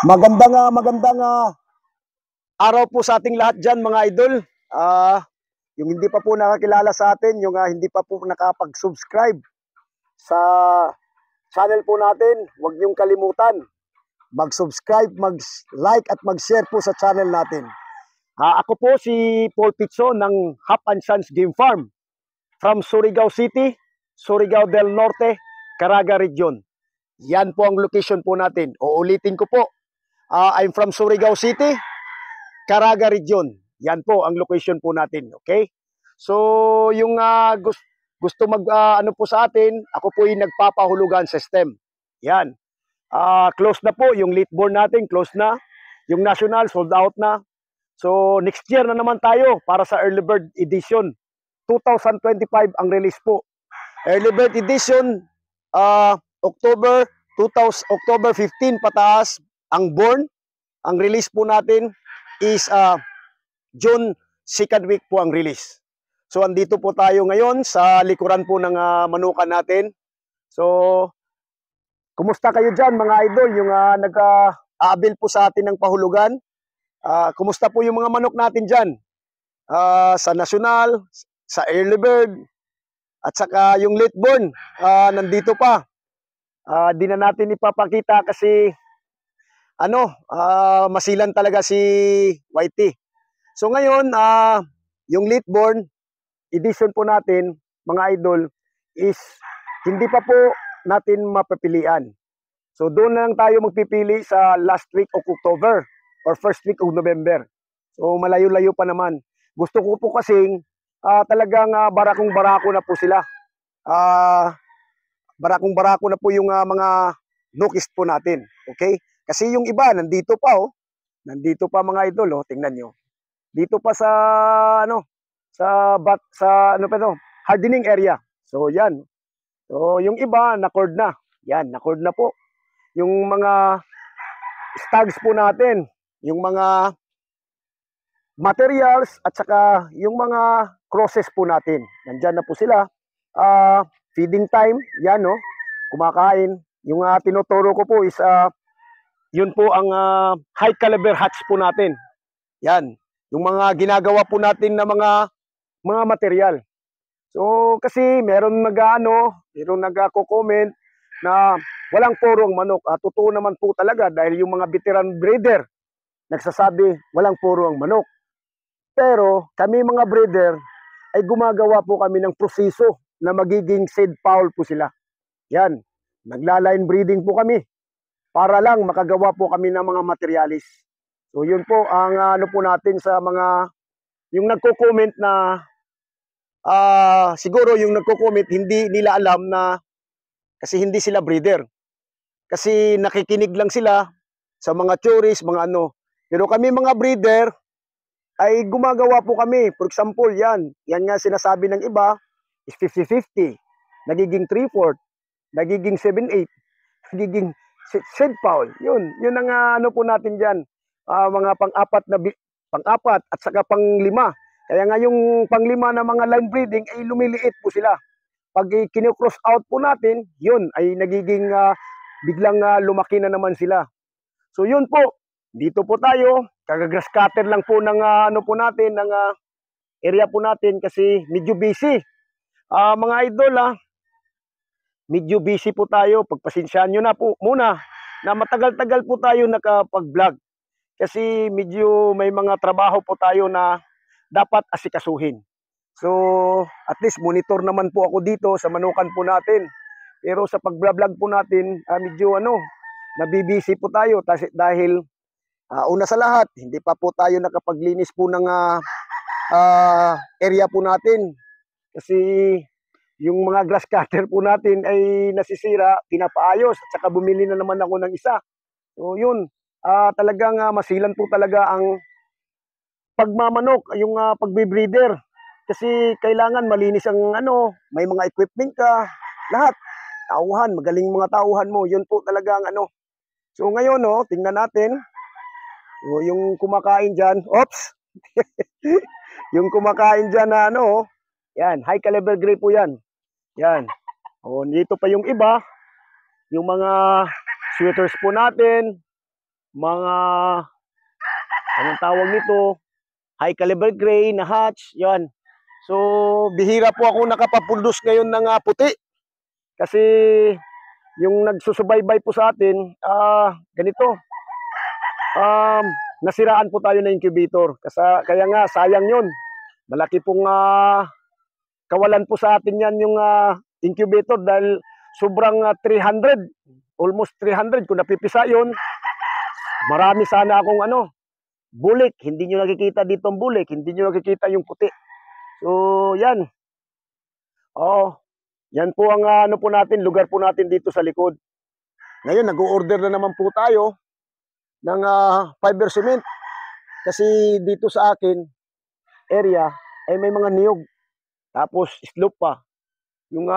Magandang araw po sa ating lahat dyan mga idol. Yung hindi pa po nakakilala sa atin, yung hindi pa po nakapag-subscribe sa channel po natin, huwag niyong kalimutan. Mag-subscribe, mag-like at mag-share po sa channel natin. Ako po si Paul Pizzo ng Hap and Sons Game Farm from Surigao City, Surigao del Norte, Caraga Region. Yan po ang location po natin. Uulitin ko po. I'm from Surigao City, Caraga Region. Yan po ang location po natin. Okay? So, yung gusto ano po sa atin, ako po yung nagpapahulugan system. Yan. Close na po. Yung late born natin, close na. Yung national, sold out na. So, next year na naman tayo para sa Early Bird Edition. 2025 ang release po. Early Bird Edition, October 15 pataas ang born. Ang release po natin is June 2nd week po ang release. So andito po tayo ngayon sa likuran po ng manukan natin. So kumusta kayo dyan mga idol, yung nag-aabil po sa atin ng pahulugan? Kumusta po yung mga manok natin dyan? Sa national, sa early bird, at saka yung late born, nandito pa. Di na natin ipapakita kasi masilan talaga si Whitey. So ngayon, yung late born edition po natin, mga idol, is hindi pa po natin mapapilian. So doon lang tayo magpipili sa last week of October or first week of November. So malayo-layo pa naman. Gusto ko po kasing talagang barakong-barako na po sila. Barakong-barako na po yung mga nukist po natin. Okay? Kasi yung iba, nandito pa, oh. Nandito pa mga idol, oh. Tingnan nyo. Dito pa sa, hardening area. So, yan. So, yung iba, na-cord na. Yan, na-cord na po. Yung mga stags po natin, yung mga materials, at saka yung mga crosses po natin. Nandyan na po sila. Feeding time, yan, no? Kumakain. Yung tinuturo ko po is, yun po ang high caliber hatch po natin. Yan. Yung mga ginagawa po natin na mga material. So, kasi meron meron nagko-comment na walang purong manok. Totoo naman po talaga dahil yung mga veteran breeder nagsasabi walang purong manok. Pero kami mga breeder ay gumagawa po kami ng proseso na magiging seed fowl po sila. Yan. Nagla-line breeding po kami para lang makagawa po kami ng mga materialis. So yun po ang po natin sa mga yung nagko-comment na siguro yung nagko-comment hindi nila alam na kasi hindi sila breeder. Kasi nakikinig lang sila sa mga theories, mga ano. Pero kami mga breeder ay gumagawa po kami. For example, yan nga sinasabi ng iba is 50-50. Nagiging 3/4, nagiging 7/8, nagiging seed fowl. Yun ang po natin diyan. Mga pang-apat at saka pang-5. Kaya nga yung pang-5 na mga line breeding ay lumiliit po sila. Pag kino-cross out po natin, yun ay nagiging biglang lumaki na naman sila. So yun po. Dito po tayo, kagagrass cutter lang po ng po natin, ng area po natin kasi medyo busy. Mga idol, medyo busy po tayo. Pagpasensyahan nyo na po muna na matagal-tagal po tayo nakapag-vlog. Kasi medyo may mga trabaho po tayo na dapat asikasuhin. So, at least monitor naman po ako dito sa manukan po natin. Pero sa pag-vlog po natin, medyo nabibisi po tayo dahil una sa lahat, hindi pa po tayo nakapaglinis po ng area po natin. Kasi yung mga grass cutter po natin ay nasisira, pinapaayos, at saka bumili na naman ako ng isa. So yun, talagang masilan po talaga ang pagmamanok, yung pagbe-breeder. Kasi kailangan malinis ang may mga equipment ka, lahat. Tauhan, magaling mga tauhan mo, yun po talaga ang So ngayon, tingnan natin. So, yung kumakain dyan, oops! Yung kumakain dyan na yan, high caliber gray po yan. Yan. Dito pa yung iba, yung mga sweaters po natin, mga, anong tawag nito, high caliber gray na hatch, yan. So, bihira po ako nakapapundos ngayon ng puti. Kasi, yung nagsusubaybay po sa atin, ganito, nasiraan po tayo ng incubator. Kaya nga, sayang yun. Malaki pong kawalan po sa atin yan yung incubator dahil sobrang 300, almost 300. Kung napipisa yun, marami sana akong bulik. Hindi nyo nakikita dito ang bulik, hindi nyo nakikita yung puti. So, yan. Oo. Yan po ang po natin, lugar po natin dito sa likod. Ngayon, nag-o-order na naman po tayo ng fiber cement. Kasi dito sa akin, area, ay may mga niyog. Tapos, slope pa. Yung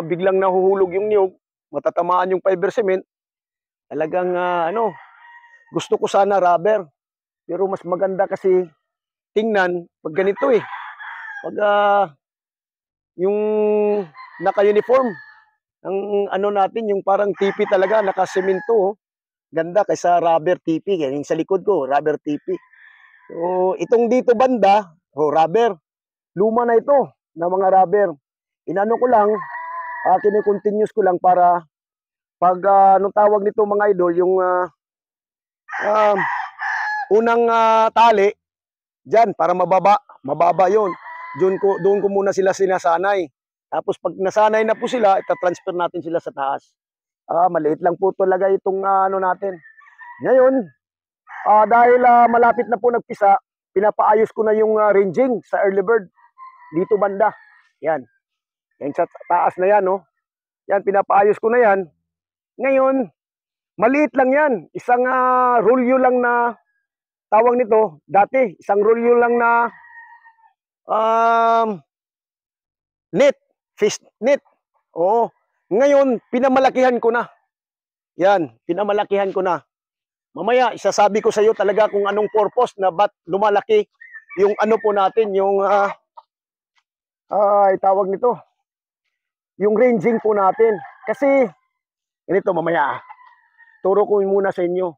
biglang nahuhulog yung niyog, matatamaan yung fiber cement, talagang gusto ko sana rubber. Pero mas maganda kasi tingnan pag ganito eh. Pag yung naka-uniform, ang natin, yung parang tipi talaga, naka-semento, oh. Ganda kaysa rubber tipi. Yung sa likod ko, rubber tipi. So, itong dito banda, rubber. Luma na ito, na mga rubber. Inano ko lang, kine-continuous ko lang para pag anong tawag nito mga idol, yung unang tali diyan para mababa 'yon. Doon ko muna sila sinasanay. Tapos pag nasanay na po sila, ita-transfer natin sila sa taas. Maliit lang po talaga itong natin. Ngayon, dahil malapit na po nagpisa, pinapaayos ko na yung ranging sa early bird dito banda. Yan. Yan sa taas na yan, no? Yan, pinapaayos ko na yan. Ngayon, maliit lang yan. Isang rolyo lang na, tawag nito, dati, isang rolyo lang na net, fish net. Oo. Ngayon, pinamalakihan ko na. Yan, pinamalakihan ko na. Mamaya, isasabi ko sa iyo talaga kung anong purpose na ba't lumalaki yung po natin, yung, tawag nito, yung ranging po natin. Kasi, ganito mamaya, turo ko muna sa inyo.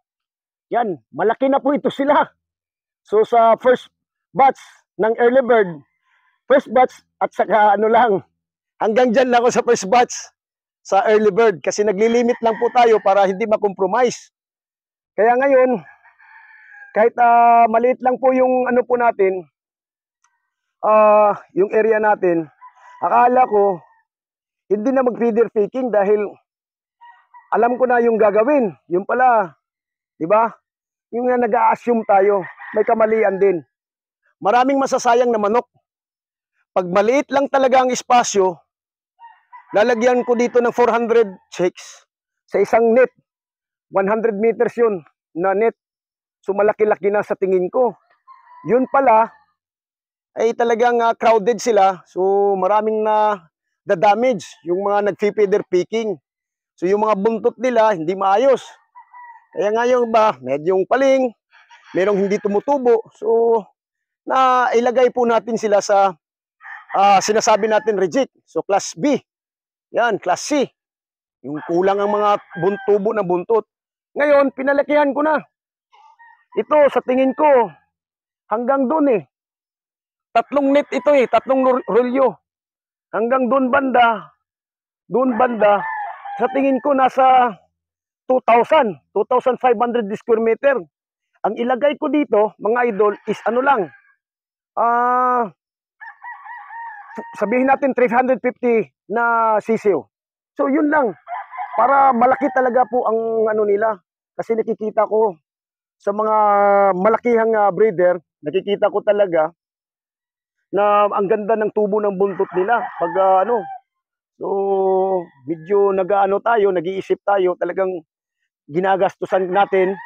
Yan, malaki na po ito sila. So sa first batch ng early bird, first batch at saka hanggang dyan lang ako sa first batch sa early bird. Kasi naglilimit lang po tayo para hindi makompromise. Kaya ngayon, kahit maliit lang po yung po natin, yung area natin, akala ko, hindi na mag-feeder picking dahil alam ko na yung gagawin. Yung pala, di ba? Yung nag-a-assume tayo, may kamalian din. Maraming masasayang na manok. Pag maliit lang talaga ang espasyo, lalagyan ko dito ng 400 chicks sa isang net. 100 meters yun na net. So malaki-laki na sa tingin ko. Yun pala, ay talagang crowded sila. So maraming na damage yung mga nag-feeder picking. So yung mga buntot nila hindi maayos. Kaya ngayon ba, medyong paling, merong hindi tumutubo. So na ilagay po natin sila sa sinasabi natin reject. So class B. Yan, class C. Yung kulang ang mga tubo na buntot. Ngayon, pinalakihan ko na. Ito, sa tingin ko, hanggang doon eh. 3 net ito eh, 3 rolyo. Hanggang doon banda, sa tingin ko nasa 2,500 square meter. Ang ilagay ko dito, mga idol, is sabihin natin 350 na sisiw. So yun lang, para malaki talaga po ang nila. Kasi nakikita ko sa mga malakihang breeder, nakikita ko talaga na ang ganda ng tubo ng buntot nila. Pag so medyo tayo, nag-iisip tayo, talagang ginagastusan natin,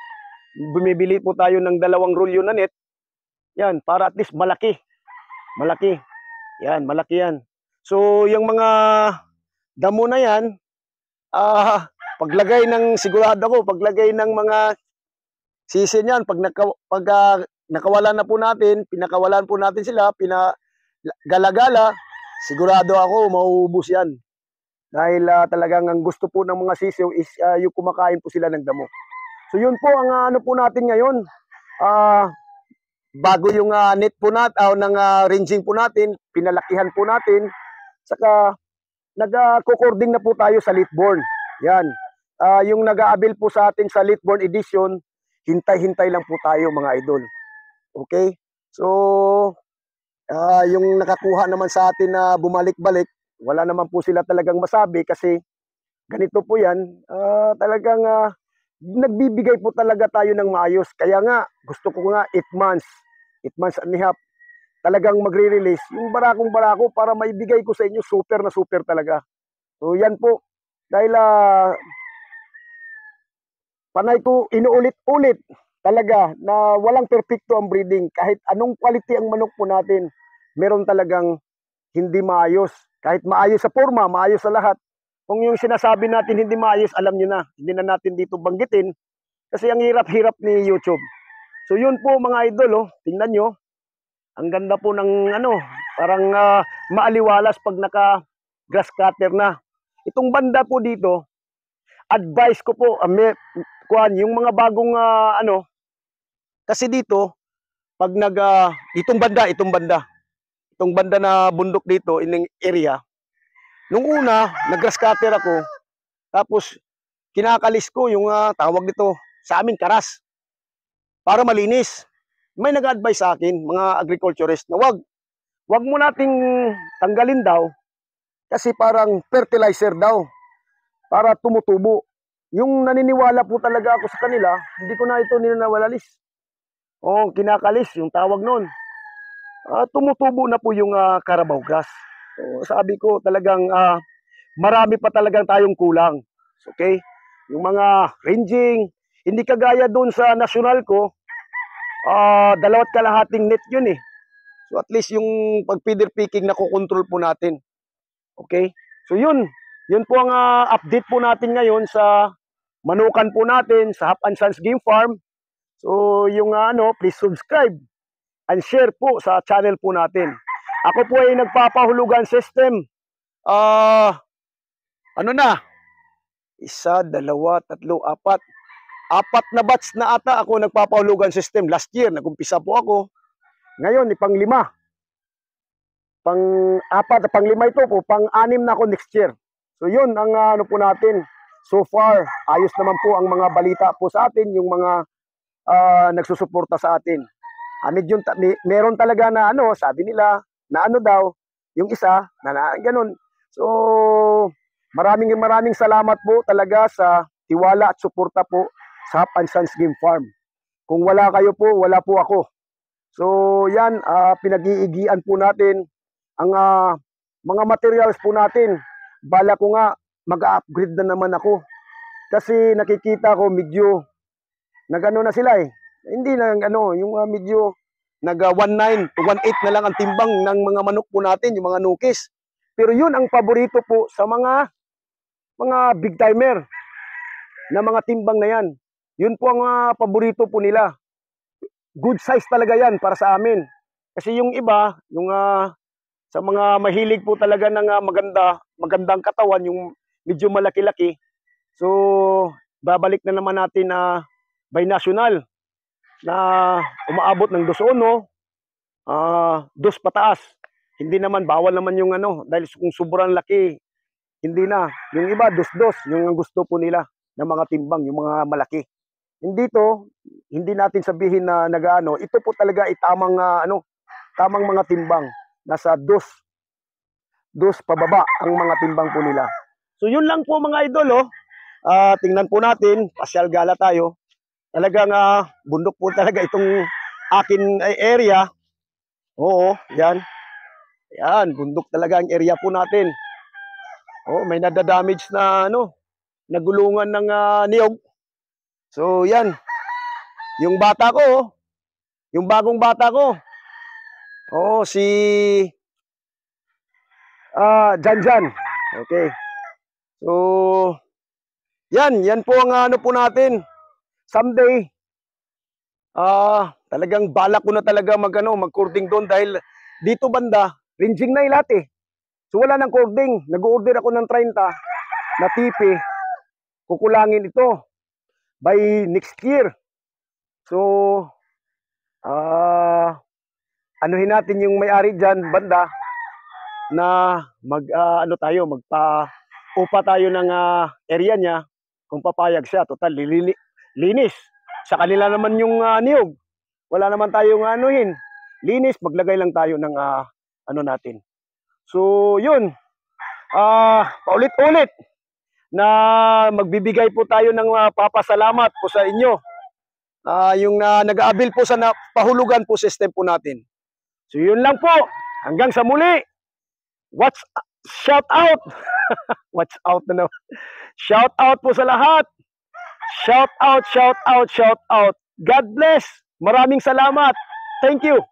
bumibili po tayo ng 2 rolyo na net. Yan, para at least malaki. Malaki. Yan, malaki yan. So, yung mga damo na yan, paglagay ng, sigurado ko, paglagay ng mga sisi niyan, pag nakawalan na po natin, pinakawalan po natin sila, pinagala-gala, sigurado ako, mauubos yan. Dahil talagang ang gusto po ng mga sisiw is yung kumakain po sila ng damo. So yun po ang ano po natin ngayon. Bago yung net po natin, ng ranging po natin, pinalakihan po natin. Saka nag-cording na po tayo sa Litborn. Yan. Yung nag-aabil po sa atin sa Litborn edition, hintay-hintay lang po tayo mga idol. Okay? So, yung nakakuha naman sa atin na bumalik-balik, wala naman po sila talagang masabi kasi ganito po yan. Talagang nagbibigay po talaga tayo ng maayos. Kaya nga, gusto ko nga 8 months and a half, talagang magre-release yung barakong-barako para maibigay ko sa inyo super na super talaga. So yan po. Dahil panay ko inuulit-ulit talaga na walang perfecto ang breeding. Kahit anong quality ang manok po natin, meron talagang hindi maayos. Kahit maayos sa forma, maayos sa lahat. Kung yung sinasabi natin hindi maayos, alam nyo na. Hindi na natin dito banggitin. Kasi ang hirap-hirap ni YouTube. So yun po mga idol, tingnan nyo. Ang ganda po ng parang maaliwalas pag naka grass cutter na. Itong banda po dito, advice ko po, yung mga bagong kasi dito, pag itong banda na bundok dito, in area, nung una, nag-grass cutter ako, tapos kinakalis ko yung tawag dito, sa amin karas, para malinis. May nag-advise sa akin, mga agriculturist, na wag mo nating tanggalin daw, kasi parang fertilizer daw, para tumutubo. Yung naniniwala po talaga ako sa kanila, hindi ko na ito ninawalalis. Kinakalis, yung tawag nun. Tumutubo na po yung Carabao grass. So, sabi ko talagang marami pa talagang tayong kulang. Okay? Yung mga ranging, hindi kagaya doon sa national ko, 2.5 net yun eh. So at least yung pag-feeder picking na kukontrol po natin. Okay? So yun po ang update po natin ngayon sa manukan po natin sa Hap and Sons Game Farm. So yung please subscribe and share po sa channel po natin. Ako po ay nagpapahulugan system. 1, 2, 3, 4. 4 na batch na ata ako nagpapahulugan system. Last year, nag-umpisa po ako. Ngayon, pang-5. Pang-4, pang-5 ito po. Pang-6 na ako next year. So yun ang po natin. So far, ayos naman po ang mga balita po sa atin, yung mga nagsusuporta sa atin. Meron talaga na sabi nila, na daw, yung isa, na ganun. So, maraming salamat po talaga sa tiwala at suporta po sa Hap and Sons Game Farm. Kung wala kayo po, wala po ako. So yan, pinag-iigian po natin ang mga materials po natin. Bala ko nga, mag-upgrade na naman ako. Kasi nakikita ko medyo, na sila eh. Hindi na yung medyo, nag-19 to 18 na lang ang timbang ng mga manok po natin, yung mga nukis. Pero yun ang paborito po sa mga big timer na mga timbang na yan. Yun po ang paborito po nila. Good size talaga yan para sa amin. Kasi yung iba, yung sa mga mahilig po talaga ng magandang katawan, yung medyo malaki-laki. So, babalik na naman natin na by national na umaabot ng 2 pataas. Hindi naman, bawal naman yung dahil kung sobrang laki, hindi na. Yung iba, 2, yung gusto po nila ng mga timbang, yung mga malaki. Hindi natin sabihin na ito po talaga tamang tamang mga timbang. Nasa 2 pababa ang mga timbang po nila. So yun lang po mga idol. Tingnan po natin, pasyal gala tayo. Talagang bundok po talaga itong akin area. Oo, yan. Yan, bundok talaga ang area po natin. May nadadamage na nagulungan ng niyog. So yan. Yung bata ko, yung bagong bata ko. Si Janjan. Okay. So yan po ang po natin. Someday talagang balak ko na talaga mag-cording doon dahil dito banda, ranging na lahat eh. So wala nang cording. Nag-order ako ng 30 na tipi. Kukulangin ito. by next year. So, anuhin natin yung may-ari dyan, banda, na magpa-upa tayo ng area niya kung papayag siya. Total, linis. Sa kanila naman yung niyog. Wala naman tayong anuhin. Linis, maglagay lang tayo ng natin. So, yun. Paulit-ulit na magbibigay po tayo ng papasalamat po sa inyo. Yung nag-aabil po sa pahulugan po system po natin. So, yun lang po. Hanggang sa muli. Shout out. Watch out na naman. Shout out po sa lahat. Shout out, shout out, shout out. God bless. Maraming salamat. Thank you.